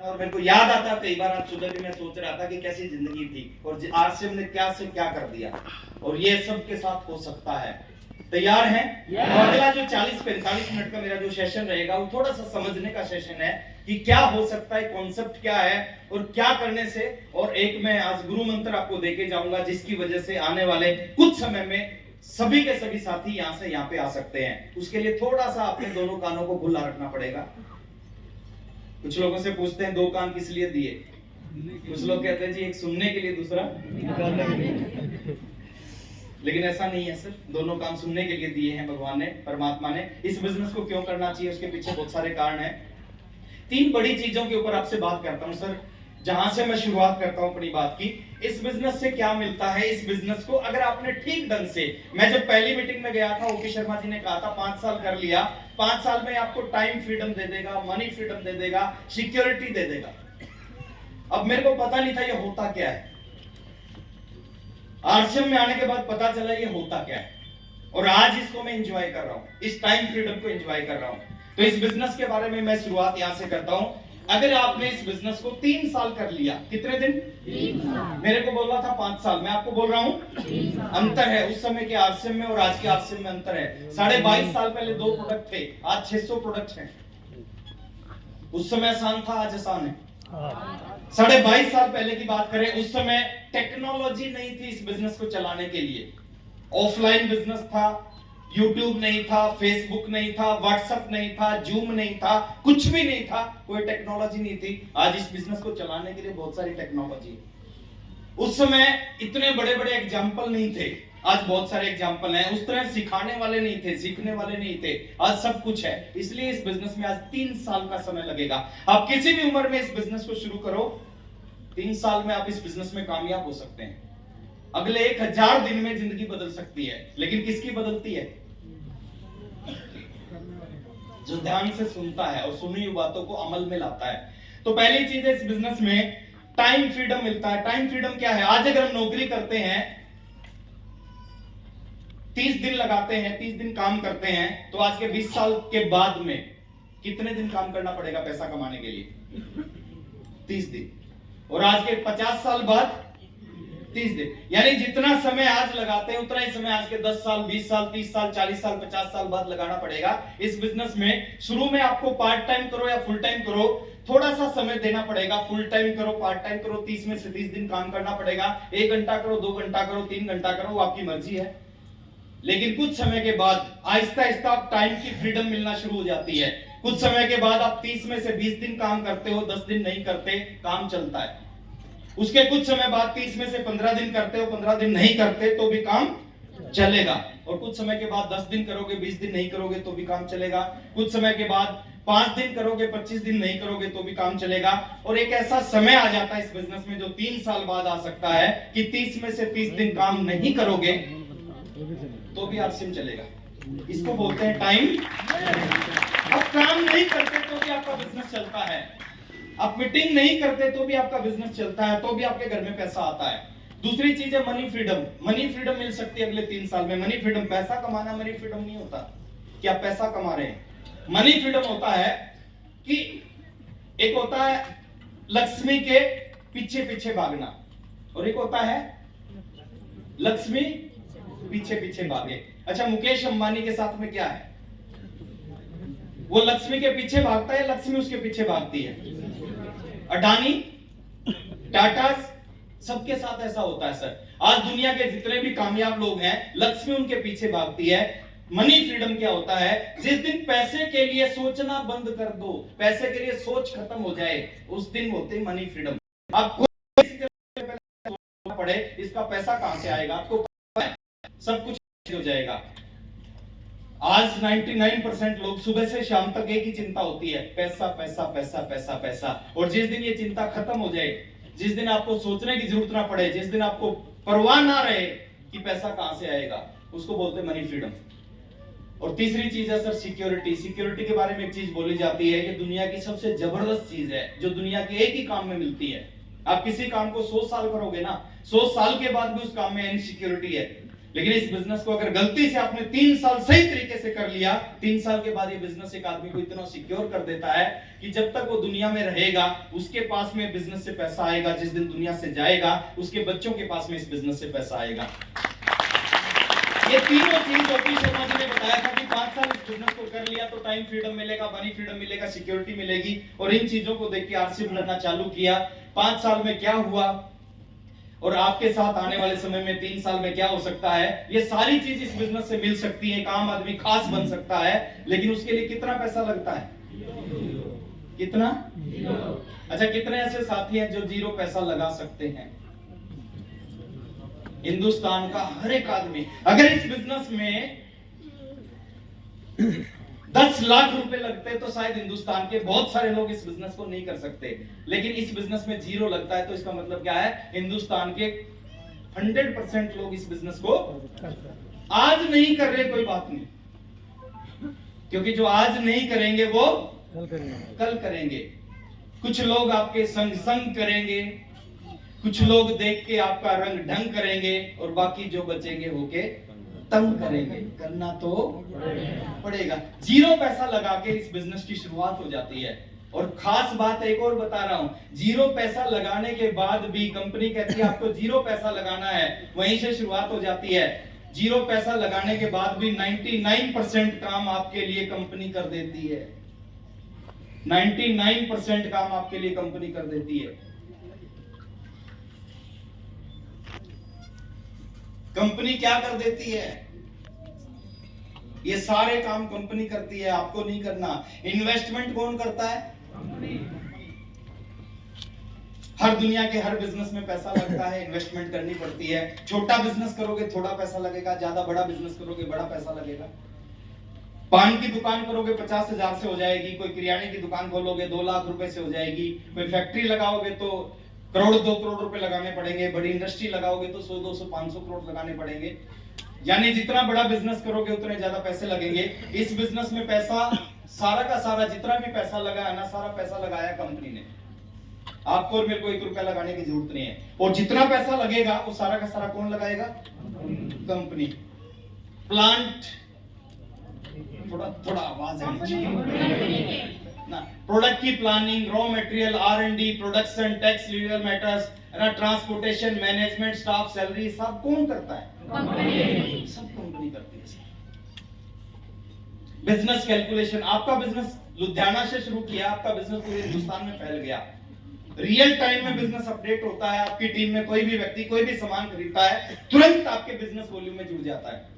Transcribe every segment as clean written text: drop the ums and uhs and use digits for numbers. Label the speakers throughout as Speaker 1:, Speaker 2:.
Speaker 1: और मेरे को याद आता कई बार आज सुबह भी मैं सोच रहा था कि कैसी जिंदगी थी और आज से हमने क्या से क्या कर दिया और ये सब के साथ हो सकता है। तैयार हैं? तो अगला जो 40-45 मिनट का मेरा जो सेशन रहेगा वो थोड़ा सा समझने का सेशन है कि क्या हो सकता है, कॉन्सेप्ट क्या है और क्या करने से। और एक मैं आज गुरु मंत्र आपको देके जाऊंगा जिसकी वजह से आने वाले कुछ समय में सभी के सभी साथी यहाँ से यहाँ पे आ सकते हैं। उसके लिए थोड़ा सा अपने दोनों कानों को खुला रखना पड़ेगा। कुछ लोगों से पूछते हैं दो कान किस लिए दिए, कुछ लोग कहते हैं जी एक सुनने के लिए दूसरा लेकिन ऐसा नहीं है सर, दोनों काम सुनने के लिए दिए हैं भगवान ने, परमात्मा ने। इस बिजनेस को क्यों करना चाहिए उसके पीछे बहुत सारे कारण हैं। 3 बड़ी चीजों के ऊपर आपसे बात करता हूं सर, जहां से मैं शुरुआत करता हूं अपनी बात की। इस बिजनेस से क्या मिलता है, इस बिजनेस को अगर आपने ठीक ढंग से, मैं जब पहली मीटिंग में गया था ओपी शर्मा जी ने कहा था 5 साल कर लिया, 5 साल में आपको टाइम फ्रीडम दे देगा, मनी फ्रीडम दे देगा, सिक्योरिटी दे देगा। अब मेरे को पता नहीं था ये होता क्या है, आरसीएम में आने के बाद पता चला ये होता क्या है और आज इसको मैं एंजॉय कर रहा हूं, इस टाइम फ्रीडम को एंजॉय कर रहा हूं। तो इस बिजनेस के बारे में मैं शुरुआत यहां से करता हूं। अगर आपने इस बिजनेस को 3 साल कर लिया, कितने दिन? 3 साल। मेरे को बोल रहा था 5 साल, मैं आपको बोल रहा हूं 3 साल। अंतर है उस समय के आरसीएम में और आज के आरसीएम में अंतर है। 22.5 साल पहले 2 प्रोडक्ट थे, आज 600 प्रोडक्ट हैं। उस समय आसान था, आज आसान है। 22.5 साल पहले की बात करें, उस समय टेक्नोलॉजी नहीं थी इस बिजनेस को चलाने के लिए। ऑफलाइन बिजनेस था, यूट्यूब नहीं था, फेसबुक नहीं था, व्हाट्सएप नहीं था, जूम नहीं था, कुछ भी नहीं था, कोई टेक्नोलॉजी नहीं थी। आज इस बिजनेस को चलाने के लिए बहुत सारी टेक्नोलॉजी है। उस समय इतने बड़े बड़े एग्जाम्पल नहीं थे, आज बहुत सारे एग्जाम्पल हैं। उस तरह सिखाने वाले नहीं थे, सीखने वाले नहीं थे, आज सब कुछ है। इसलिए इस बिजनेस में आज 3 साल का समय लगेगा। आप किसी भी उम्र में इस बिजनेस को शुरू करो, 3 साल में आप इस बिजनेस में कामयाब हो सकते हैं। अगले 1000 दिन में जिंदगी बदल सकती है, लेकिन किसकी बदलती है? जो ध्यान से सुनता है और सुनी हुई बातों को अमल में लाता है। तो पहली चीज है इस बिजनेस में टाइम फ्रीडम मिलता है। टाइम फ्रीडम क्या है? आज अगर हम नौकरी करते हैं, 30 दिन लगाते हैं, 30 दिन काम करते हैं, तो आज के 20 साल के बाद में कितने दिन काम करना पड़ेगा पैसा कमाने के लिए? 30 दिन। और आज के 50 साल बाद 30 दिन। यानी जितना समय आज लगाते हैं उतना ही समय आज के 10 साल, 20 साल, 30 साल, 40 साल, 50 साल बाद लगाना पड़ेगा इस बिजनेस में। शुरू में आपको पार्ट टाइम करो या फुल टाइम करो, थोड़ा सा समय देना पड़ेगा। फुल टाइम करो, पार्ट टाइम करो, 30 में से 30 दिन काम करना पड़ेगा। 1 घंटा करो, 2 घंटा करो, 3 घंटा करो, वो आपकी मर्जी है। लेकिन कुछ समय के बाद आहिस्ता आहिस्ता आप टाइम की फ्रीडम मिलना शुरू हो जाती है। कुछ समय के बाद आप 30 में से 20 दिन काम करते हो, 10 दिन नहीं करते, काम चलता है। उसके कुछ समय बाद 30 में से 15 दिन करते हो, 15 दिन नहीं करते तो भी काम चलेगा। और कुछ समय के बाद 10 दिन करोगे, 20 दिन नहीं करोगे तो भी काम चलेगा। कुछ समय के बाद 5 दिन करोगे, 25 दिन नहीं करोगे तो भी काम चलेगा। और एक ऐसा समय आ जाता है इस बिजनेस में जो 3 साल बाद आ सकता है कि 30 में से 30 दिन काम नहीं करोगे तो भी आरसीएम चलेगा। इसको बोलते हैं टाइम। अब काम नहीं करते तो भी आपका बिजनेस चलता है, आप मीटिंग नहीं करते तो भी आपका बिजनेस चलता है, तो भी आपके घर में पैसा आता है। दूसरी चीज है मनी फ्रीडम। मनी फ्रीडम मिल सकती है अगले 3 साल में। मनी फ्रीडम, पैसा कमाना मनी फ्रीडम नहीं होता कि आप पैसा कमा रहे हैं। मनी फ्रीडम होता है कि एक होता है लक्ष्मी के पीछे पीछे भागना और एक होता है लक्ष्मी पीछे पीछे भागे। अच्छा, मुकेश अंबानी के साथ में क्या है? वो लक्ष्मी के पीछे भागता है, लक्ष्मी उसके पीछे भागती है। अडानी, टाटा, सबके साथ ऐसा होता है सर। आज दुनिया के जितने भी कामयाब लोग हैं, लक्ष्मी उनके पीछे भागती है। मनी फ्रीडम क्या होता है? जिस दिन पैसे के लिए सोचना बंद कर दो, पैसे के लिए सोच खत्म हो जाए, उस दिन होते ही मनी फ्रीडम। आपको सोचना पड़े इसका पैसा कहां से आएगा, आपको सब कुछ हो जाएगा। आज 99% लोग सुबह से शाम तक एक ही चिंता होती है, पैसा पैसा पैसा पैसा पैसा। और जिस दिन ये चिंता खत्म हो जाए, जिस दिन आपको सोचने की जरूरत ना पड़े, जिस दिन आपको परवाह ना रहे कि पैसा कहां से आएगा, उसको बोलते हैं मनी फ्रीडम। और तीसरी चीज है सर सिक्योरिटी। सिक्योरिटी के बारे में एक चीज बोली जाती है, ये दुनिया की सबसे जबरदस्त चीज है जो दुनिया के एक ही काम में मिलती है। आप किसी काम को 100 साल करोगे ना, 100 साल के बाद भी उस काम में इनसिक्योरिटी है। लेकिन इस बिजनेस को अगर गलती से आपने 3 साल सही तरीके से कर लिया, 3 साल के बाद ये बिजनेस एक आदमी को इतना सिक्योर कर देता है कि जब तक वो दुनिया में रहेगा उसके पास में बिजनेस से पैसा आएगा, जिस दिन दुनिया से जाएगा उसके बच्चों के पास में इस बिजनेस से पैसा आएगा। ये तीनों चीज ओपी शर्मा जी ने बताया था कि 5 साल इस बिजनेस को कर लिया तो टाइम फ्रीडम मिलेगा, मनी फ्रीडम मिलेगा, सिक्योरिटी मिलेगी। और इन चीजों को देख के आरसीएफ लड़ना चालू किया। 5 साल में क्या हुआ और आपके साथ आने वाले समय में 3 साल में क्या हो सकता है, ये सारी चीज इस बिजनेस से मिल सकती है। एक आम आदमी खास बन सकता है, लेकिन उसके लिए कितना पैसा लगता है? कितना? अच्छा, कितने ऐसे साथी हैं जो 0 पैसा लगा सकते हैं? हिंदुस्तान का हर एक आदमी अगर इस बिजनेस में 10 लाख रुपए लगते तो शायद हिंदुस्तान के बहुत सारे लोग इस बिजनेस को नहीं कर सकते, लेकिन इस बिजनेस में 0 लगता है तो इसका मतलब क्या है? हिंदुस्तान के 100% लोग इस बिजनेस को आज नहीं कर रहे, कोई बात नहीं, क्योंकि जो आज नहीं करेंगे वो कल करेंगे। कुछ लोग आपके संग संग करेंगे, कुछ लोग देख के आपका रंग ढंग करेंगे और बाकी जो बचेंगे होके तंग करेंगे। करना तो पड़ेगा। 0 पैसा लगा के इस बिजनेस की शुरुआत हो जाती है। और खास बात एक और बता रहा हूं, 0 पैसा लगाने के बाद भी कंपनी कहती है आपको 0 पैसा लगाना है, वहीं से शुरुआत हो जाती है। 0 पैसा लगाने के बाद भी 99% काम आपके लिए कंपनी कर देती है। 99% काम आपके लिए कंपनी कर देती है। कंपनी क्या कर देती है? ये सारे काम कंपनी करती है, आपको नहीं करना। इन्वेस्टमेंट कौन करता है? हर दुनिया के हर बिजनेस में पैसा लगता है, इन्वेस्टमेंट करनी पड़ती है। छोटा बिजनेस करोगे थोड़ा पैसा लगेगा, ज्यादा बड़ा बिजनेस करोगे बड़ा पैसा लगेगा। पान की दुकान करोगे 50,000 से हो जाएगी, कोई किराने की दुकान खोलोगे 2 लाख रुपए से हो जाएगी, कोई फैक्ट्री लगाओगे तो करोड़ 2 करोड़ रुपए लगाने पड़ेंगे, बड़ी इंडस्ट्री लगाओगे तो 100 200 500 करोड़ लगाने पड़ेंगे। यानी जितना बड़ा बिजनेस करोगे उतने ज्यादा पैसे लगेंगे। इस बिजनेस में पैसा सारा का सारा जितना भी पैसा लगा है ना, सारा पैसा लगाया कंपनी ने। आपको और मेरे को 1 रुपया लगाने की जरूरत नहीं है। और जितना पैसा लगेगा वो सारा का सारा कौन लगाएगा? कंपनी। प्लांट, थोड़ा आवाज आनी चाहिए ना। प्रोडक्ट की planning, raw material, R&D, production, tax, legal matters, transportation, management, staff, salary, सब कौन करता है? कंपनी। सब कंपनी करती है। बिजनेस कैलकुलेशन, आपका बिजनेस लुधियाना से शुरू किया, आपका बिजनेस पूरे हिंदुस्तान में फैल गया। रियल टाइम में बिजनेस अपडेट होता है। आपकी टीम में कोई भी व्यक्ति कोई भी सामान खरीदता है, तुरंत आपके बिजनेस वॉल्यूम में जुड़ जाता है।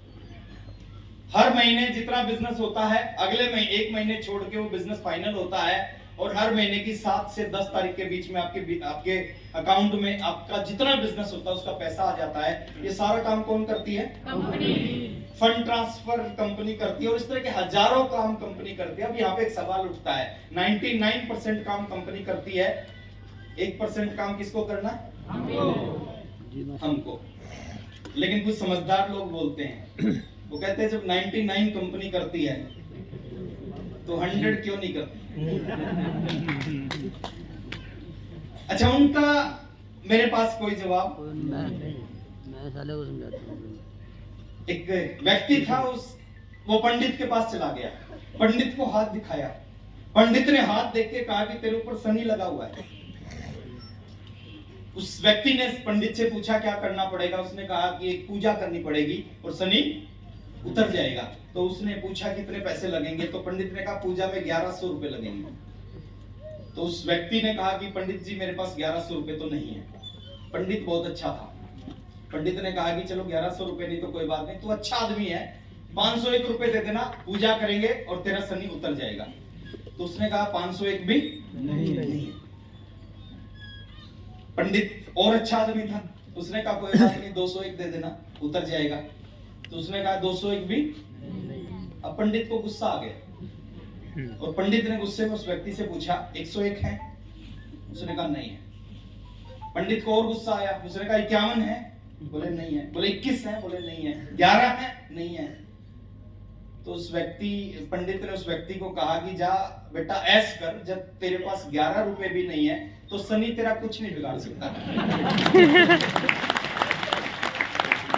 Speaker 1: हर महीने जितना बिजनेस होता है, अगले महीने 1 महीने छोड़ के वो बिजनेस फाइनल होता है। और हर महीने की 7 से 10 तारीख के बीच में आपके अकाउंट में आपका जितना बिजनेस होता है उसका पैसा आ जाता है। ये सारा काम कौन करती है? कंपनी। फंड ट्रांसफर कंपनी करती है और इस तरह के हजारों काम कंपनी करती है। अब यहाँ पे एक सवाल उठता है, 99% काम कंपनी करती है, 1% काम किसको करना? हमको। लेकिन कुछ समझदार लोग बोलते हैं, वो कहते हैं जब 99 कंपनी करती है तो 100 क्यों नहीं करती? अच्छा, उनका मेरे पास कोई जवाब।
Speaker 2: मैं साले को समझाता हूँ।
Speaker 1: एक व्यक्ति था, वो पंडित के पास चला गया, पंडित को हाथ दिखाया, पंडित ने हाथ देख के कहा कि तेरे ऊपर शनि लगा हुआ है। उस व्यक्ति ने पंडित से पूछा क्या करना पड़ेगा? उसने कहा कि एक पूजा करनी पड़ेगी और शनि उतर जाएगा। तो उसने पूछा कितने पैसे लगेंगे? तो पंडित ने कहा पूजा में 1100 रुपए लगेंगे। तो उस व्यक्ति ने कहा कि पंडित जी मेरे पास 1100 रुपए तो नहीं है। पंडित बहुत अच्छा था। पंडित ने कहा कि चलो 1100 रुपए नहीं तो कोई बात नहीं, तू अच्छा आदमी है, 501 रुपए दे देना, पूजा करेंगे और तेरा शनि उतर जाएगा। तो उसने कहा 501 भी नहीं। पंडित और अच्छा आदमी था, उसने कहा कोई बात नहीं 201 दे देना, उतर जाएगा। तो उसने कहा 201 भी। अब पंडित को गुस्सा आ गया और पंडित ने गुस्से में उस व्यक्ति से पूछा 101 है? उसने कहा नहीं है। पंडित को और गुस्सा आया, उसने कहा 51 है? बोले नहीं है। बोले 21 है? बोले नहीं है। 11 है? नहीं है। तो पंडित ने उस व्यक्ति को कहा कि जा बेटा ऐश कर, जब तेरे पास 11 रुपए भी नहीं है तो शनि तेरा कुछ नहीं बिगाड़ सकता।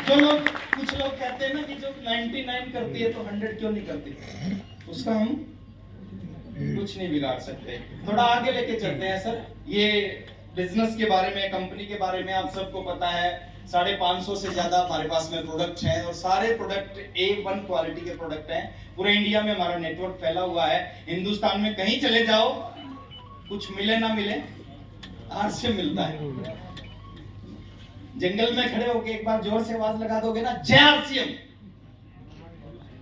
Speaker 1: जो लोग कुछ लोग कहते हैं ना कि जो 99 करती है तो 100 क्यों नहीं करती, उसका हम कुछ नहीं बिगाड़ सकते। थोड़ा आगे लेके चलते हैं सर। ये बिजनेस के बारे में, कंपनी के बारे में आप सबको पता है। 550 से ज्यादा हमारे पास में प्रोडक्ट हैं और सारे प्रोडक्ट A1 क्वालिटी के प्रोडक्ट हैं। पूरे इंडिया में हमारा नेटवर्क फैला हुआ है। हिंदुस्तान में कहीं चले जाओ, कुछ मिले ना मिले, RCM मिलता है। जंगल में खड़े होके एक बार जोर से आवाज लगा दोगे ना, जय RCM,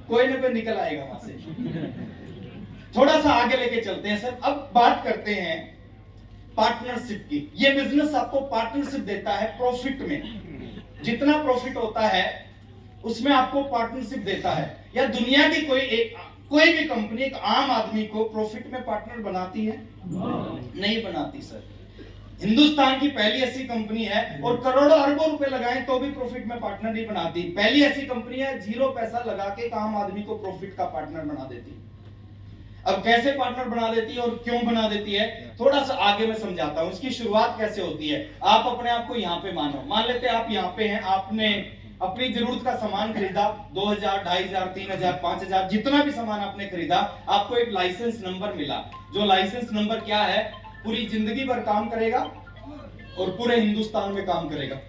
Speaker 1: कोई ना कोई निकल आएगा वहां से। थोड़ा सा आगे लेके चलते हैं सर। अब बात करते हैं पार्टनरशिप की। ये बिजनेस आपको पार्टनरशिप देता है प्रॉफिट में। जितना प्रॉफिट होता है उसमें आपको पार्टनरशिप देता है। या दुनिया की कोई भी कंपनी एक आम आदमी को प्रॉफिट में पार्टनर बनाती है? नहीं बनाती सर। हिंदुस्तान की पहली ऐसी कंपनी है, और करोड़ों अरबों रुपए लगाएं तो भी प्रॉफिट में पार्टनर नहीं बनाती। पहली ऐसी कंपनी है 0 पैसा लगा के एक आम आदमी को प्रॉफिट का पार्टनर बना देती। अब कैसे पार्टनर बना देती है और क्यों बना देती है, थोड़ा सा आगे मैं समझाता हूं। इसकी शुरुआत कैसे होती है। आप अपने आप को यहाँ पे मान लेते हैं आप यहाँ पे हैं, आपने अपनी जरूरत का सामान खरीदा, 2000, 2500, 3000, 5000, जितना भी सामान आपने खरीदा, आपको एक लाइसेंस नंबर मिला। जो लाइसेंस नंबर क्या है, पूरी जिंदगी भर काम करेगा और पूरे हिंदुस्तान में काम करेगा।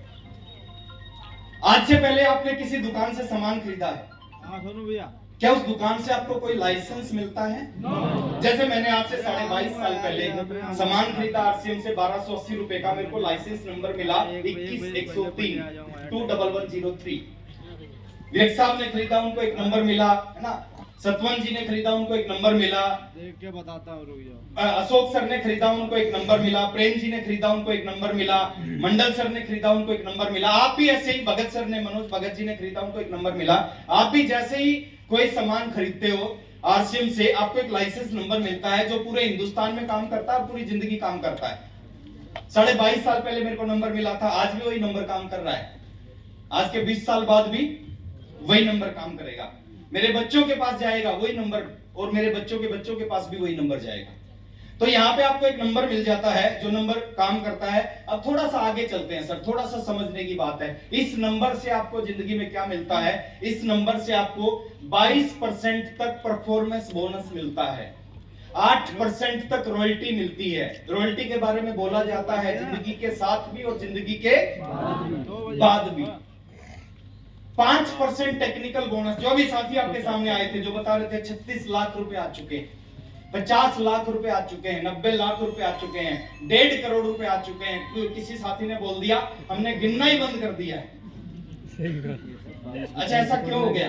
Speaker 1: आज से पहले आपने किसी दुकान से सामान खरीदा है?
Speaker 3: हाँ सोनू भैया।
Speaker 1: क्या उस दुकान से आपको कोई लाइसेंस मिलता है? जैसे मैंने आज से 22.5 साल पहले सामान खरीदा RCM से 1280 रुपए का, मेरे को लाइसेंस नंबर मिला 21103 21103। विवेक साहब ने खरीदा, उनको एक नंबर मिला, है ना। सतवन जी ने खरीदा, उनको एक नंबर मिला।
Speaker 3: देख के बताता हूँ, रुक जाओ।
Speaker 1: अशोक सर ने खरीदा, उनको एक नंबर मिला। प्रेम जी ने खरीदा, उनको एक नंबर मिला। मंडल सर ने खरीदा, उनको एक नंबर मिला। आप भी ऐसे ही, भगत सर ने, मनोज भगत जी ने खरीदा, उनको एक नंबर मिला। आप भी जैसे ही कोई सामान खरीदते हो RCM से, आपको एक लाइसेंस नंबर मिलता है जो पूरे हिंदुस्तान में काम करता है और पूरी जिंदगी काम करता है। 22.5 साल पहले मेरे को नंबर मिला था, आज भी वही नंबर काम कर रहा है। आज के 20 साल बाद भी वही नंबर काम करेगा। मेरे बच्चों के पास जाएगा वही नंबर, और मेरे बच्चों के पास भी वही नंबर जाएगा। तो यहाँ पे आपको एक नंबर मिल जाता है जो नंबर काम करता है। अब थोड़ा सा आगे चलते हैं सर, थोड़ा सा समझने की बात है। इस नंबर से आपको जिंदगी में क्या मिलता है? इस नंबर से आपको 22% तक परफॉर्मेंस बोनस मिलता है, 8% तक रॉयल्टी मिलती है। रॉयल्टी के बारे में बोला जाता है जिंदगी के साथ भी और जिंदगी के बाद भी। 5% टेक्निकल बोनस। जो भी साथी आपके सामने आए थे जो बता रहे थे 36 लाख रुपए आ चुके हैं, 50 लाख रुपए आ चुके हैं, 90 लाख रुपए आ चुके हैं, 1.5 करोड़ रुपए आ चुके हैं। किसी साथी ने बोल दिया हमने गिनना ही बंद कर दिया है। अच्छा, ऐसा क्यों हो गया?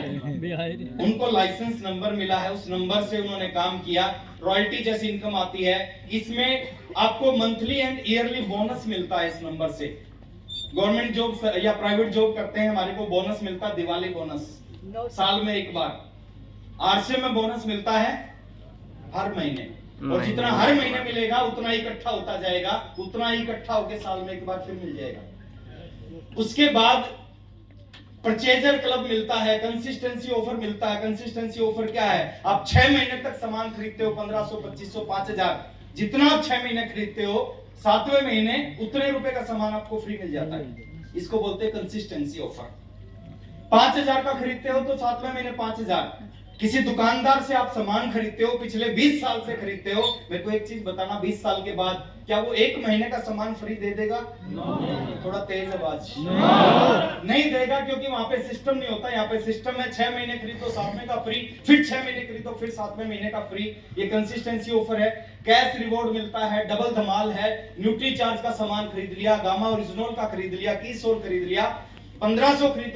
Speaker 1: उनको लाइसेंस नंबर मिला है, उस नंबर से उन्होंने काम किया, रॉयल्टी जैसी इनकम आती है। इसमें आपको मंथली एंड ईयरली बोनस मिलता है। इस नंबर से गवर्नमेंट जॉब या प्राइवेट जॉब करते हैं, हमारे को बोनस मिलता है, दिवाली बोनस, साल में एक बार। RCM में बोनस मिलता है हर महीने, और जितना हर महीने मिलेगा उतना ही इकट्ठा होता जाएगा, उतना ही इकट्ठा होकर साल में एक बार फिर मिल जाएगा। उसके बाद परचेजर क्लब मिलता है, कंसिस्टेंसी ऑफर मिलता है। कंसिस्टेंसी ऑफर क्या है? आप 6 महीने तक सामान खरीदते हो, 1500, 2500, 5000, जितना आप 6 महीने खरीदते हो, 7वें महीने उतने रुपए का सामान आपको फ्री मिल जाता है। इसको बोलते हैं कंसिस्टेंसी ऑफर। 5000 का खरीदते हो तो 7वें महीने 5000। किसी दुकानदार से आप सामान खरीदते हो, पिछले 20 साल से खरीदते हो, मेरे को एक चीज बताना, 20 साल के बाद क्या वो 1 महीने का सामान फ्री दे देगा? थोड़ा तेज आवाज। नहीं देगा, क्योंकि वहां पे सिस्टम नहीं होता। यहाँ पे सिस्टम है 6 महीने खरीदो 7वें का फ्री, फिर 6 महीने खरीदो फिर 7वें महीने का फ्री। ये कंसिस्टेंसी ऑफर है। कैश रिवॉर्ड मिलता है, डबल धमाल है। न्यूट्री चार्ज का सामान खरीद लिया, गामा ओरिजिनल का खरीद लिया, कीसोल खरीद लिया, 1500 खरीदो